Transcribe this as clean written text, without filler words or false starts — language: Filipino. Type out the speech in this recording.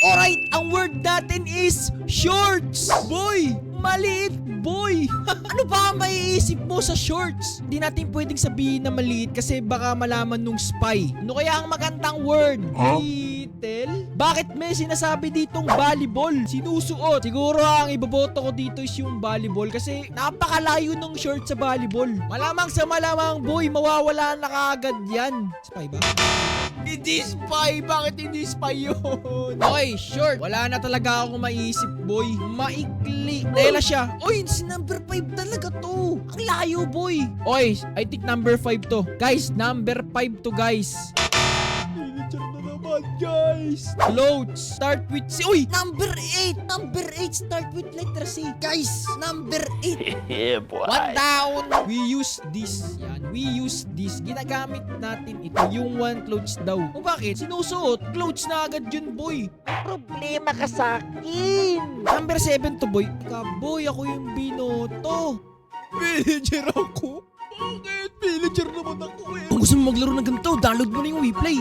Alright, ang word natin is shorts. Boy, maliit, boy. Ano ba ang maiisip mo sa shorts? Hindi natin pwedeng sabihin na maliit kasi baka malaman nung spy. Ano kaya ang magandang word? Little? Bakit may sinasabi ditong volleyball? Sinusuot. Siguro ang iboboto ko dito is yung volleyball kasi napakalayo ng short sa volleyball. Malamang sa malamang, boy, mawawala na kaagad yan. Spy ba? Hindi spy. Bakit hindi spy yun? Okay, short. Wala na talaga akong maiisip, boy. Maikli. Tela siya. Oy, si number 5 talaga to. Ang layo, boy. Oy, I think number 5 to. Guys, number 5 to, guys. Manager na naman, guys. Clothes. Start with C. Uy, number 8. Number 8. Start with letter C. Guys, number 8. Yeah, boy. One down. We use this. Yan. We use this. Ginagamit natin ito. Yung one clothes daw. O bakit? Sinusuot. Clothes na agad yun, boy. Problema ka sa akin. Number 7 to, boy. Ika, boy, ako yung binoto. Villager ako? Bakit? Villager naman ako eh. Kung gusto mo maglaro ng ganito, download mo na yung WePlay.